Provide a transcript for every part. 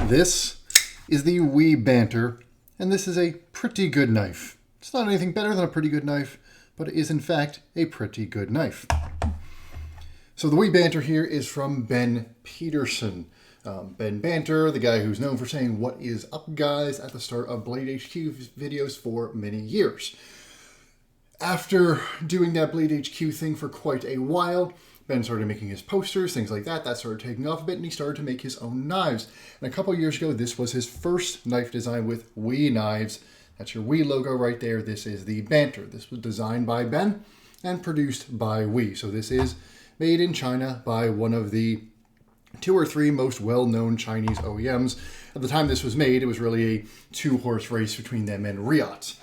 This is the Banter, and this is a pretty good knife. It's not anything better than a pretty good knife, but it is in fact a pretty good knife. So the Banter here is from Ben Peterson. Ben Banter, the guy who's known for saying "What is up, guys?" at the start of Blade HQ videos for many years. After doing that Blade HQ thing for quite a while, Ben started making his posters, things like that. That started taking off a bit, and he started to make his own knives. And a couple years ago, this was his first knife design with knives. That's your logo right there. This is the Banter. This was designed by Ben and produced by So this is made in China by one of the 2 or 3 most well-known Chinese OEMs. At the time this was made, it was really a 2-horse race between them and Riot.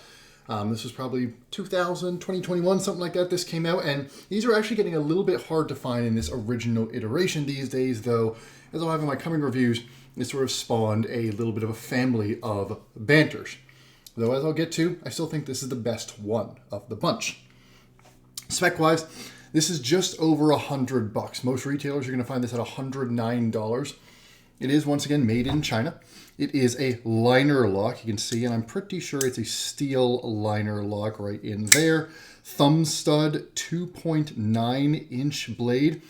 This was probably 2021, something like that. This came out, and these are actually getting a little bit hard to find in this original iteration these days, though, as I'll have in my coming reviews, it sort of spawned a little bit of a family of Banters. Though, as I'll get to, I still think this is the best one of the bunch. Spec-wise, this is just over $100. Most retailers are going to find this at $109. It is, once again, made in China. It is a liner lock, you can see, and I'm pretty sure it's a steel liner lock right in there. Thumb stud, 2.9-inch blade,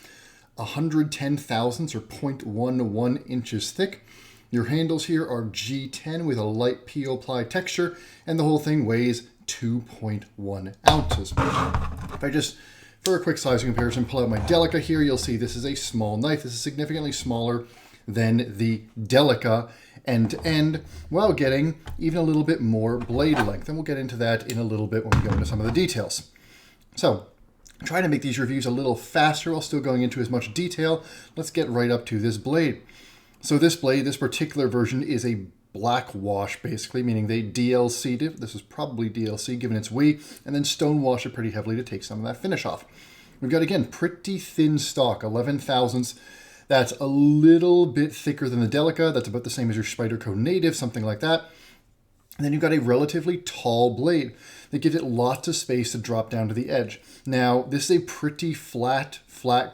110 thousandths or 0.11 inches thick. Your handles here are G10 with a light peel ply texture, and the whole thing weighs 2.1 ounces. If I just, for a quick size comparison, pull out my Delica here, you'll see this is a small knife. This is significantly smaller than the Delica end-to-end, while getting even a little bit more blade length. And we'll get into that in a little bit when we go into some of the details. So, I'm trying to make these reviews a little faster while still going into as much detail. Let's get right up to this blade. So this blade, this particular version, is a black wash, basically, meaning they DLC'd it. This is probably DLC, given its and then stone wash it pretty heavily to take some of that finish off. We've got, again, pretty thin stock, 11 thousandths. That's a little bit thicker than the Delica. That's about the same as your Spyderco Native, something like that. And then you've got a relatively tall blade that gives it lots of space to drop down to the edge. Now, this is a pretty flat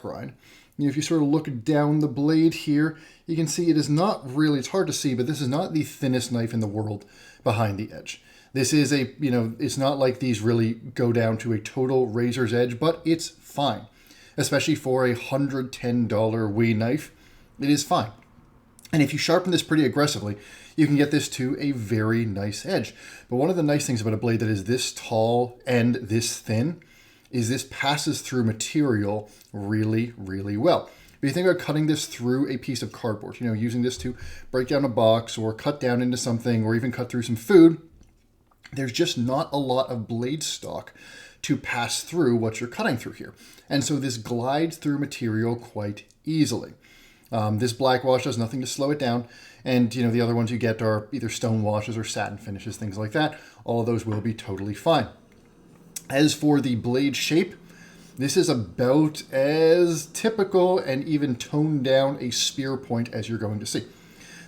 grind. If you sort of look down the blade here, you can see it is not really, it's hard to see, but this is not the thinnest knife in the world behind the edge. This is a, it's not like these really go down to a total razor's edge, but it's fine. Especially for a $110 knife, it is fine. And if you sharpen this pretty aggressively, you can get this to a very nice edge. But one of the nice things about a blade that is this tall and this thin is this passes through material really, really well. If you think about cutting this through a piece of cardboard, using this to break down a box or cut down into something or even cut through some food, there's just not a lot of blade stock to pass through what you're cutting through here. And so this glides through material quite easily. This black wash does nothing to slow it down. And the other ones you get are either stone washes or satin finishes, things like that. All of those will be totally fine. As for the blade shape, this is about as typical and even toned down a spear point as you're going to see.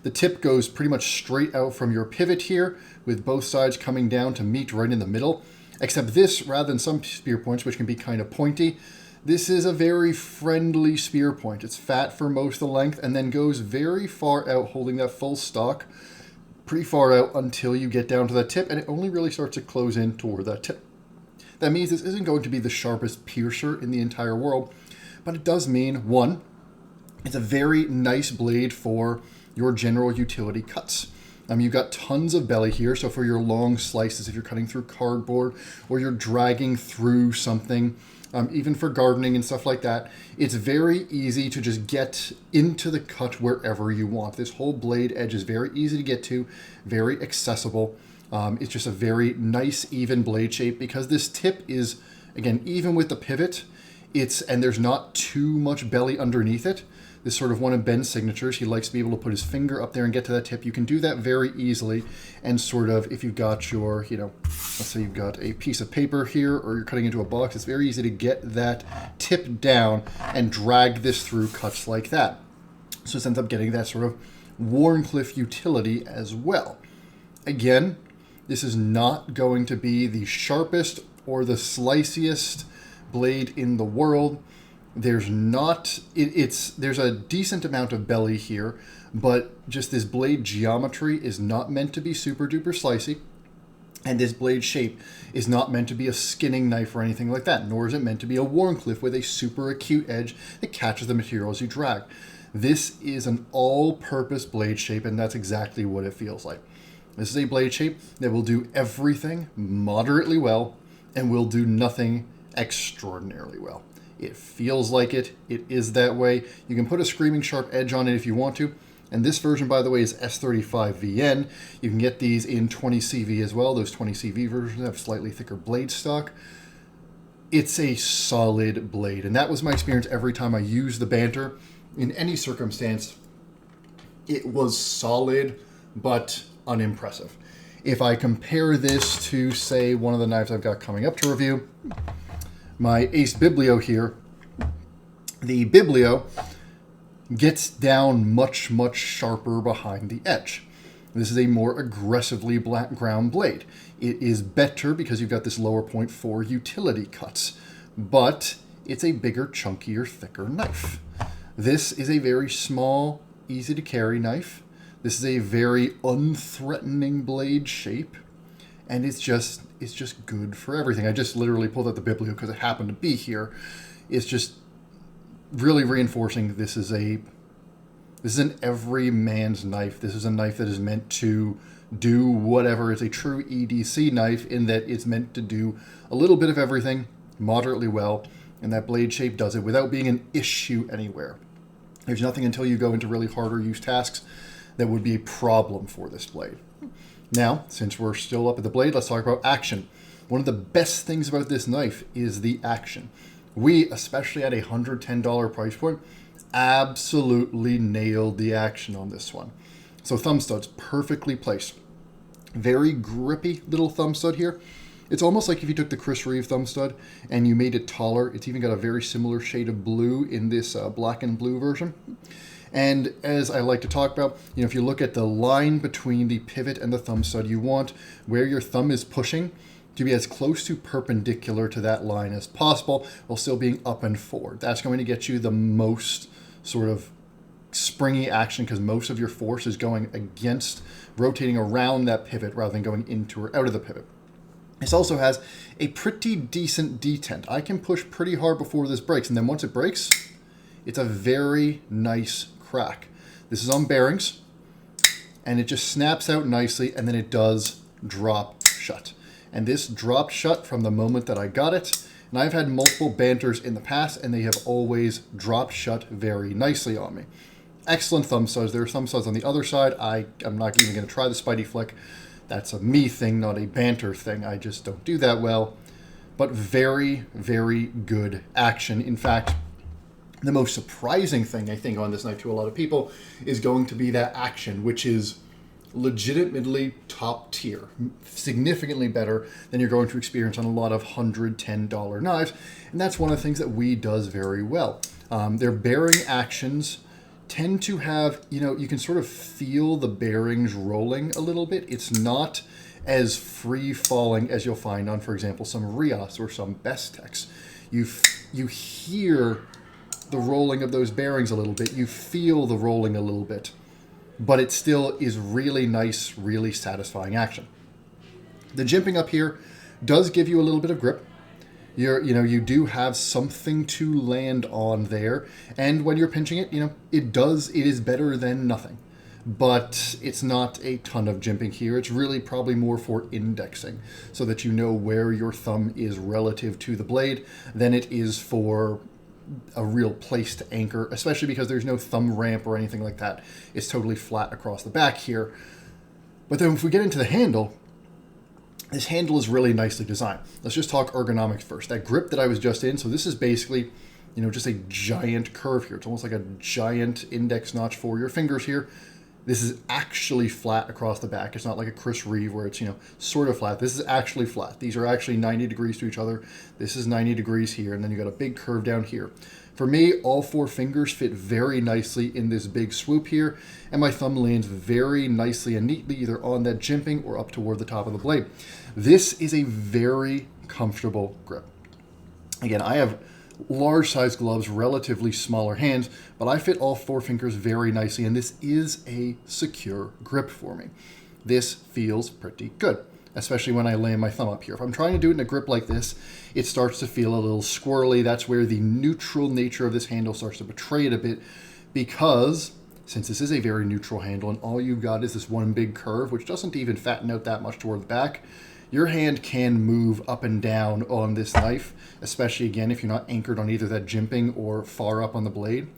The tip goes pretty much straight out from your pivot here, with both sides coming down to meet right in the middle. Except this, rather than some spear points, which can be kind of pointy, this is a very friendly spear point. It's fat for most of the length and then goes very far out, holding that full stock pretty far out until you get down to that tip, and it only really starts to close in toward that tip. That means this isn't going to be the sharpest piercer in the entire world, but it does mean, one, it's a very nice blade for your general utility cuts. You've got tons of belly here, so for your long slices, if you're cutting through cardboard or you're dragging through something, even for gardening and stuff like that, it's very easy to just get into the cut wherever you want. This whole blade edge is very easy to get to, very accessible. It's just a very nice, even blade shape because this tip is, again, even with the pivot, and there's not too much belly underneath it. This is sort of one of Ben's signatures. He likes to be able to put his finger up there and get to that tip. You can do that very easily. And sort of, if you've got your, let's say you've got a piece of paper here or you're cutting into a box, it's very easy to get that tip down and drag this through cuts like that. So it ends up getting that sort of Wharncliffe utility as well. Again, this is not going to be the sharpest or the sliciest blade in the world. There's not, there's a decent amount of belly here, but just this blade geometry is not meant to be super duper slicey. And this blade shape is not meant to be a skinning knife or anything like that, nor is it meant to be a Wharncliffe with a super acute edge that catches the material as you drag. This is an all-purpose blade shape, and that's exactly what it feels like. This is a blade shape that will do everything moderately well and will do nothing extraordinarily well. It feels like it. It is that way. You can put a screaming sharp edge on it if you want to. And this version, by the way, is S35VN. You can get these in 20CV as well. Those 20CV versions have slightly thicker blade stock. It's a solid blade. And that was my experience every time I used the Banter. In any circumstance, it was solid, but unimpressive. If I compare this to, say, one of the knives I've got coming up to review, my Ace Biblio here, the Biblio gets down much, much sharper behind the edge. This is a more aggressively black ground blade. It is better because you've got this lower point for utility cuts, but it's a bigger, chunkier, thicker knife. This is a very small, easy to carry knife. This is a very unthreatening blade shape, and it's just good for everything. I just literally pulled out the Biblio because it happened to be here. It's just really reinforcing this is an every man's knife. This is a knife that is meant to do whatever. It's a true EDC knife in that it's meant to do a little bit of everything moderately well, and that blade shape does it without being an issue anywhere. There's nothing until you go into really harder use tasks that would be a problem for this blade. Now, since we're still up at the blade, let's talk about action. One of the best things about this knife is the action. We, especially at a $110 price point, absolutely nailed the action on this one. So thumb studs, perfectly placed. Very grippy little thumb stud here. It's almost like if you took the Chris Reeve thumb stud and you made it taller. It's even got a very similar shade of blue in this black and blue version. And as I like to talk about, if you look at the line between the pivot and the thumb stud, you want where your thumb is pushing to be as close to perpendicular to that line as possible while still being up and forward. That's going to get you the most sort of springy action because most of your force is going against, rotating around that pivot rather than going into or out of the pivot. This also has a pretty decent detent. I can push pretty hard before this breaks, and then once it breaks, it's a very nice crack. This is on bearings, and it just snaps out nicely, and then it does drop shut. And this dropped shut from the moment that I got it, and I've had multiple Banters in the past, and they have always dropped shut very nicely on me. Excellent thumb studs. There are thumb studs on the other side. I'm not even going to try the Spidey Flick. That's a me thing, not a Banter thing. I just don't do that well. But very, very good action. In fact, the most surprising thing, I think, on this knife to a lot of people is going to be that action, which is legitimately top tier, significantly better than you're going to experience on a lot of $110 knives. And that's one of the things that WE does very well. Their bearing actions tend to have, you can sort of feel the bearings rolling a little bit. It's not as free falling as you'll find on, for example, some Rios or some Bestex. You hear the rolling of those bearings a little bit. You feel the rolling a little bit, but it still is really nice, really satisfying action. The jimping up here does give you a little bit of grip. You do have something to land on there, and when you're pinching it, it is better than nothing. But it's not a ton of jimping here. It's really probably more for indexing, so that you know where your thumb is relative to the blade than it is for a real place to anchor, especially because there's no thumb ramp or anything like that. It's totally flat across the back here. But then if we get into the handle, this handle is really nicely designed. Let's just talk ergonomics first. That grip that I was just in, so this is basically, just a giant curve here. It's almost like a giant index notch for your fingers here. This is actually flat across the back. It's not like a Chris Reeve where it's, sort of flat. This is actually flat. These are actually 90 degrees to each other. This is 90 degrees here, and then you got a big curve down here. For me, all four fingers fit very nicely in this big swoop here, and my thumb lands very nicely and neatly either on that jimping or up toward the top of the blade. This is a very comfortable grip. Again, I have large size gloves, relatively smaller hands, but I fit all 4 fingers very nicely, and this is a secure grip for me. This feels pretty good, especially when I lay my thumb up here. If I'm trying to do it in a grip like this, it starts to feel a little squirrely. That's where the neutral nature of this handle starts to betray it a bit, because since this is a very neutral handle and all you've got is this one big curve, which doesn't even fatten out that much toward the back, your hand can move up and down on this knife, especially again if you're not anchored on either that jimping or far up on the blade.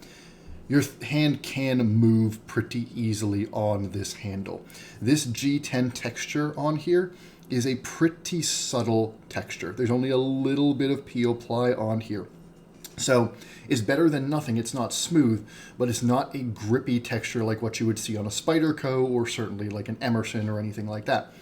Your hand can move pretty easily on this handle. This G10 texture on here is a pretty subtle texture. There's only a little bit of peel ply on here. So it's better than nothing. It's not smooth, but it's not a grippy texture like what you would see on a Spyderco or certainly like an Emerson or anything like that.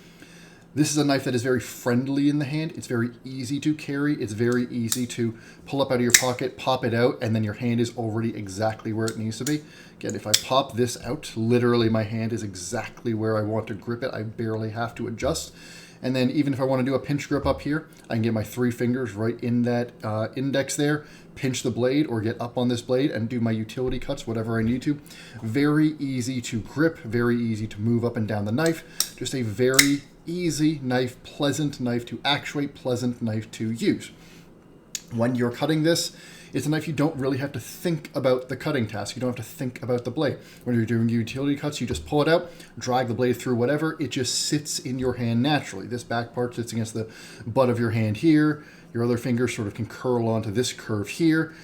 This is a knife that is very friendly in the hand. It's very easy to carry. It's very easy to pull up out of your pocket, pop it out, and then your hand is already exactly where it needs to be. Again, if I pop this out, literally my hand is exactly where I want to grip it. I barely have to adjust. And then even if I want to do a pinch grip up here, I can get my 3 fingers right in that index there, pinch the blade or get up on this blade and do my utility cuts, whatever I need to. Very easy to grip, very easy to move up and down the knife. Just a very easy knife, pleasant knife to actuate, pleasant knife to use. When you're cutting this, it's a knife you don't really have to think about the cutting task. You don't have to think about the blade. When you're doing utility cuts, you just pull it out, drag the blade through whatever. It just sits in your hand naturally. This back part sits against the butt of your hand here. Your other finger sort of can curl onto this curve here.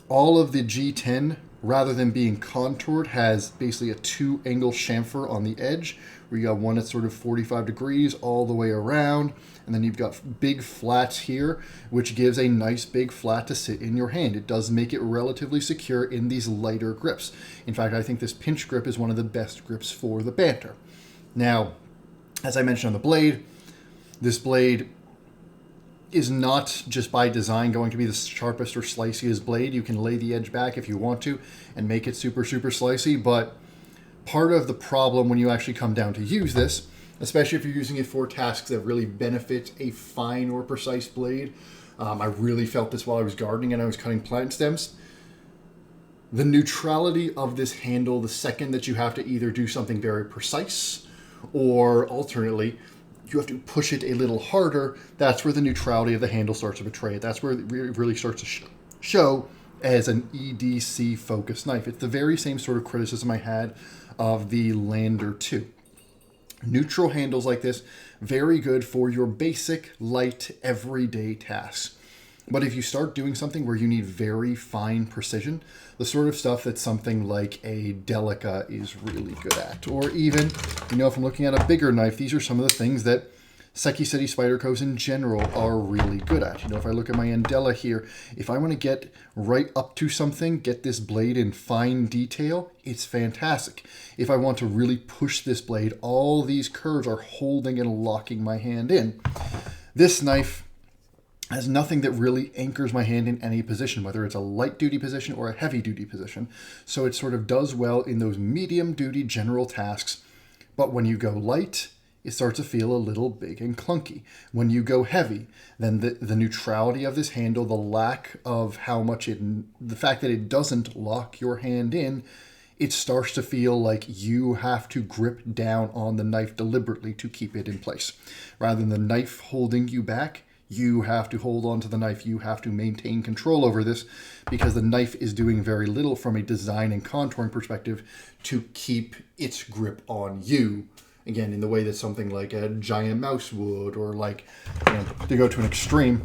All of the G10, rather than being contoured, has basically a 2-angle chamfer on the edge, where you got one that's sort of 45 degrees all the way around, and then you've got big flats here, which gives a nice big flat to sit in your hand. It does make it relatively secure in these lighter grips. In fact, I think this pinch grip is one of the best grips for the Banter. Now, as I mentioned on the blade, this blade is not just by design going to be the sharpest or sliceyest blade. You can lay the edge back if you want to and make it super, super slicey, but part of the problem when you actually come down to use this, especially if you're using it for tasks that really benefit a fine or precise blade, I really felt this while I was gardening and I was cutting plant stems. The neutrality of this handle, the second that you have to either do something very precise or alternately, you have to push it a little harder, that's where the neutrality of the handle starts to betray it. That's where it really starts to show as an EDC focused knife. It's the very same sort of criticism I had of the Lander 2. Neutral handles like this, very good for your basic, light, everyday tasks. But if you start doing something where you need very fine precision, the sort of stuff that something like a Delica is really good at, or even, if I'm looking at a bigger knife, these are some of the things that Seki City Spydercos in general are really good at. If I look at my Andela here, if I want to get right up to something, get this blade in fine detail, it's fantastic. If I want to really push this blade, all these curves are holding and locking my hand in. This knife has nothing that really anchors my hand in any position, whether it's a light duty position or a heavy duty position. So it sort of does well in those medium duty general tasks. But when you go light, it starts to feel a little big and clunky. When you go heavy, then the neutrality of this handle, the lack of the fact that it doesn't lock your hand in, it starts to feel like you have to grip down on the knife deliberately to keep it in place. Rather than the knife holding you back, you have to hold on to the knife. You have to maintain control over this because the knife is doing very little from a design and contouring perspective to keep its grip on you. Again, in the way that something like a giant mouse would, or like, to go to an extreme,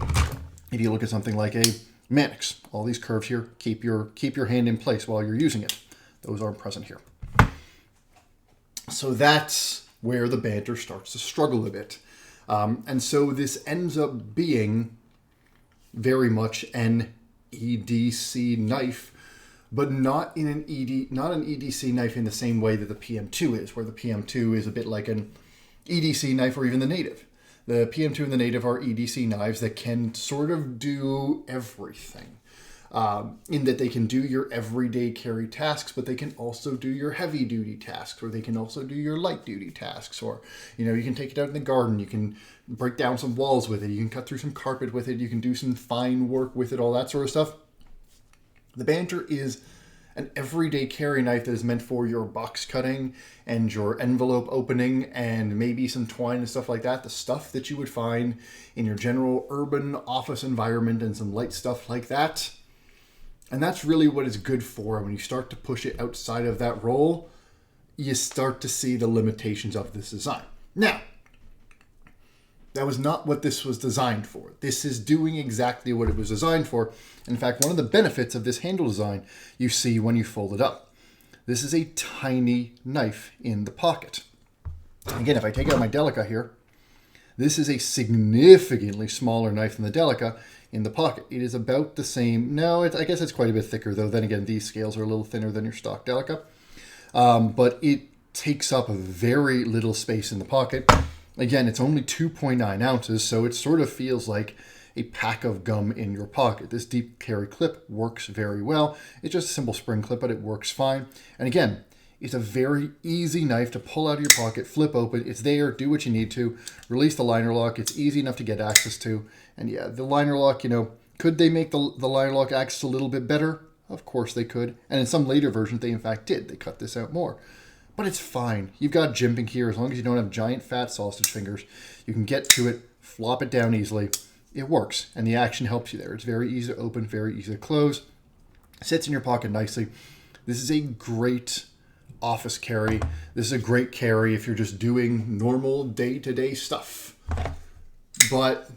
if you look at something like a Mannix, all these curves here, keep your hand in place while you're using it. Those aren't present here. So that's where the Banter starts to struggle a bit. And so this ends up being very much an EDC knife, but not an EDC knife in the same way that the PM2 is, where the PM2 is a bit like an EDC knife or even the Native. The PM2 and the Native are EDC knives that can sort of do everything. in that they can do your everyday carry tasks, but they can also do your heavy duty tasks, or they can also do your light duty tasks, or, you can take it out in the garden, you can break down some walls with it, you can cut through some carpet with it, you can do some fine work with it, all that sort of stuff. The Banter is an everyday carry knife that is meant for your box cutting and your envelope opening and maybe some twine and stuff like that. The stuff that you would find in your general urban office environment and some light stuff like that. And that's really what it's good for. When you start to push it outside of that role, you start to see the limitations of this design. Now, that was not what this was designed for. This is doing exactly what it was designed for. In fact, one of the benefits of this handle design you see when you fold it up. This is a tiny knife in the pocket. Again, if I take out my Delica here, this is a significantly smaller knife than the Delica in the pocket. It is about the same. No, I guess it's quite a bit thicker, though. Then again, these scales are a little thinner than your stock Delica. But it takes up very little space in the pocket. Again, it's only 2.9 ounces, so it sort of feels like a pack of gum in your pocket. This deep carry clip works very well. It's just a simple spring clip, but it works fine. And again, it's a very easy knife to pull out of your pocket, flip open. It's there, do what you need to, release the liner lock. It's easy enough to get access to. And yeah, the liner lock, could they make the liner lock access a little bit better? Of course they could. And in some later versions, they in fact did. They cut this out more. But it's fine. You've got jimping here. As long as you don't have giant fat sausage fingers, you can get to it, flop it down easily. It works, and the action helps you there. It's very easy to open, very easy to close. Sits in your pocket nicely. This is a great office carry. This is a great carry if you're just doing normal day-to-day stuff. But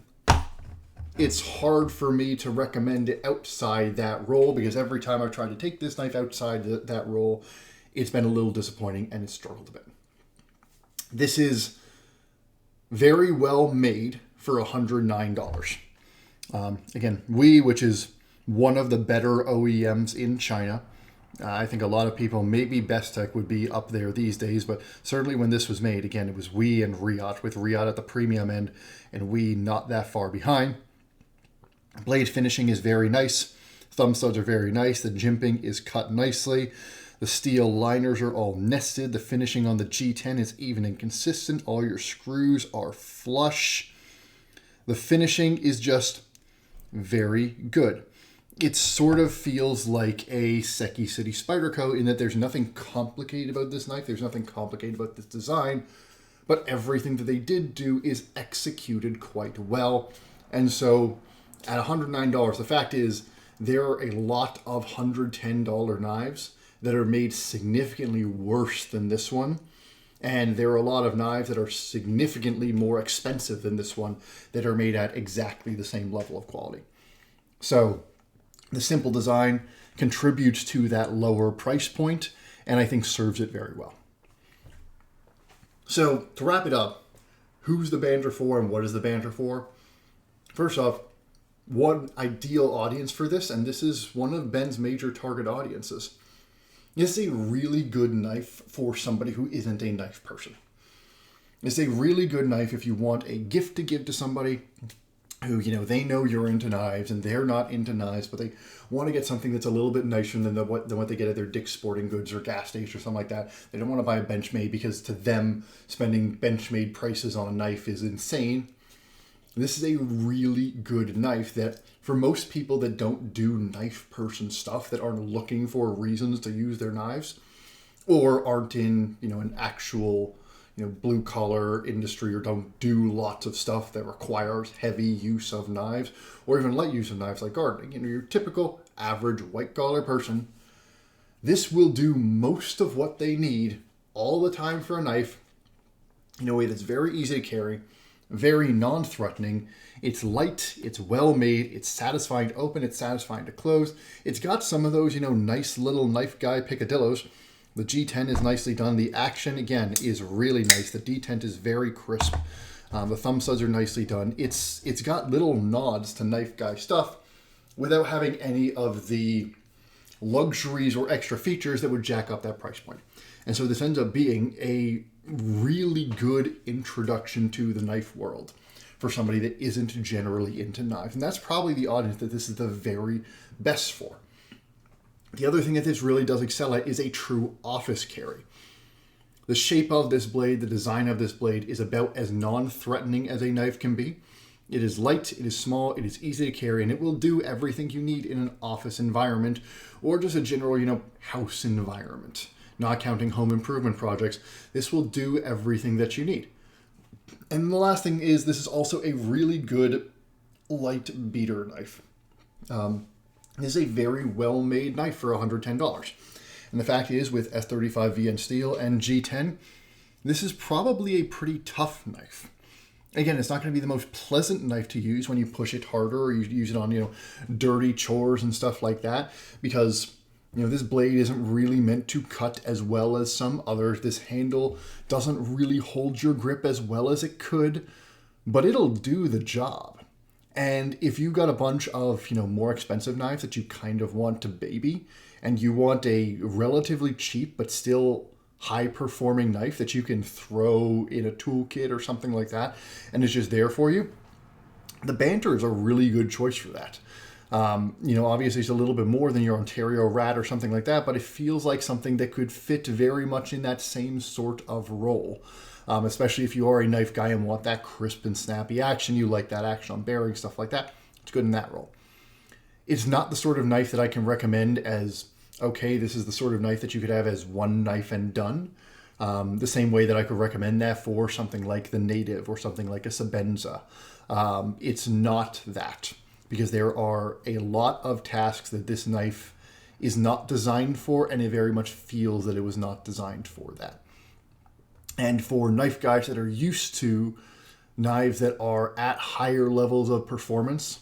it's hard for me to recommend it outside that role, because every time I've tried to take this knife outside that role, it's been a little disappointing and it's struggled a bit. This is very well made for $109. Again, which is one of the better OEMs in China. I think a lot of people, maybe Bestech would be up there these days, but certainly when this was made, again, it was We and Riot, with Riot at the premium end and We not that far behind. Blade finishing is very nice. Thumb studs are very nice. The jimping is cut nicely. The steel liners are all nested. The finishing on the G10 is even and consistent. All your screws are flush. The finishing is just very good. It sort of feels like a Seki City Spyderco in that there's nothing complicated about this knife. There's nothing complicated about this design. But everything that they did do is executed quite well. And so at $109, the fact is there are a lot of $110 knives that are made significantly worse than this one. And there are a lot of knives that are significantly more expensive than this one that are made at exactly the same level of quality. So the simple design contributes to that lower price point, and I think serves it very well. So to wrap it up, who's the Banter for and what is the Banter for? First off, one ideal audience for this, and this is one of Ben's major target audiences. It's a really good knife for somebody who isn't a knife person. It's a really good knife if you want a gift to give to somebody who, they know you're into knives and they're not into knives, but they want to get something that's a little bit nicer than what they get at their Dick's Sporting Goods or gas station or something like that. They don't want to buy a Benchmade because to them, spending Benchmade prices on a knife is insane. This is a really good knife that for most people that don't do knife person stuff, that aren't looking for reasons to use their knives, or aren't in, an actual, blue collar industry, or don't do lots of stuff that requires heavy use of knives, or even light use of knives like gardening, your typical average white collar person, this will do most of what they need all the time for a knife in a way that's very easy to carry, very non-threatening. It's light, it's well made, it's satisfying to open, it's satisfying to close. It's got some of those, nice little knife guy picadillos. The G10 is nicely done. The action, again, is really nice. The D10 is very crisp. The thumb studs are nicely done. It's got little nods to knife guy stuff without having any of the luxuries or extra features that would jack up that price point. And so this ends up being a really good introduction to the knife world for somebody that isn't generally into knives. And that's probably the audience that this is the very best for. The other thing that this really does excel at is a true office carry. The shape of this blade, the design of this blade is about as non-threatening as a knife can be. It is light, it is small, it is easy to carry, and it will do everything you need in an office environment or just a general, house environment. Not counting home improvement projects, this will do everything that you need. And the last thing is this is also a really good light beater knife. This is a very well-made knife for $110. And the fact is, with S35 VN steel and G10, this is probably a pretty tough knife. Again, it's not going to be the most pleasant knife to use when you push it harder or you use it on, dirty chores and stuff like that, because, this blade isn't really meant to cut as well as some others. This handle doesn't really hold your grip as well as it could, but it'll do the job. And if you got a bunch of, more expensive knives that you kind of want to baby, and you want a relatively cheap but still high-performing knife that you can throw in a toolkit or something like that, and it's just there for you, the Banter is a really good choice for that. Obviously it's a little bit more than your Ontario Rat or something like that, but it feels like something that could fit very much in that same sort of role. Especially if you are a knife guy and want that crisp and snappy action, you like that action on bearing, stuff like that, it's good in that role. It's not the sort of knife that I can recommend as, okay, this is the sort of knife that you could have as one knife and done. The same way that I could recommend that for something like the Native or something like a Sebenza. It's not that, because there are a lot of tasks that this knife is not designed for, and it very much feels that it was not designed for that. And for knife guys that are used to knives that are at higher levels of performance,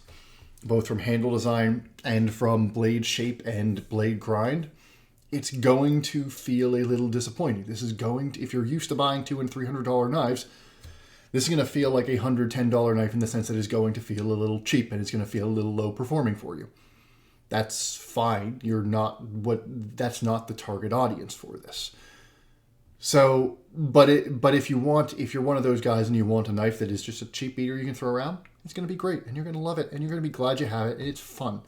both from handle design and from blade shape and blade grind, it's going to feel a little disappointing. This is going to, if you're used to buying $200 and $300 knives, this is going to feel like a $110 knife in the sense that it's going to feel a little cheap and it's going to feel a little low performing for you. That's fine. That's not the target audience for this. So, but if you're one of those guys and you want a knife that is just a cheap beater you can throw around, it's going to be great and you're going to love it and you're going to be glad you have it and it's fun.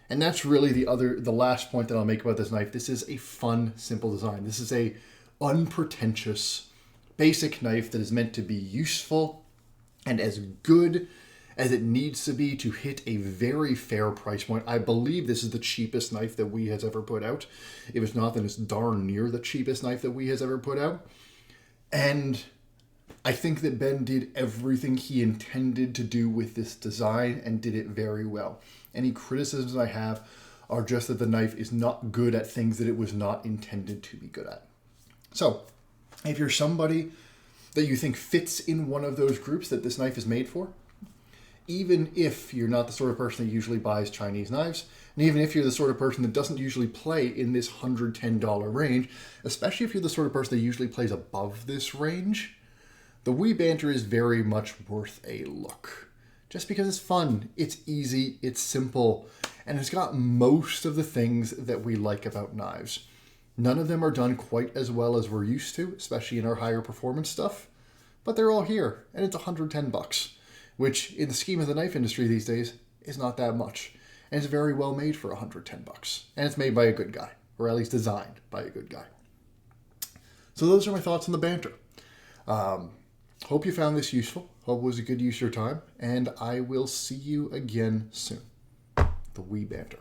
And that's really the last point that I'll make about this knife. This is a fun, simple design. This is a unpretentious, basic knife that is meant to be useful and as good as it needs to be to hit a very fair price point. I believe this is the cheapest knife that WE has ever put out. If it's not, then it's darn near the cheapest knife that WE has ever put out. And I think that Ben did everything he intended to do with this design and did it very well. Any criticisms I have are just that the knife is not good at things that it was not intended to be good at. So, if you're somebody that you think fits in one of those groups that this knife is made for, even if you're not the sort of person that usually buys Chinese knives, and even if you're the sort of person that doesn't usually play in this $110 range, especially if you're the sort of person that usually plays above this range, the WE Banter is very much worth a look. Just because it's fun, it's easy, it's simple, and it's got most of the things that we like about knives. None of them are done quite as well as we're used to, especially in our higher performance stuff, but they're all here, and it's $110. Which, in the scheme of the knife industry these days, is not that much. And it's very well made for $110. And it's made by a good guy, or at least designed by a good guy. So those are my thoughts on the Banter. Hope you found this useful. Hope it was a good use of your time. And I will see you again soon. The WE Banter.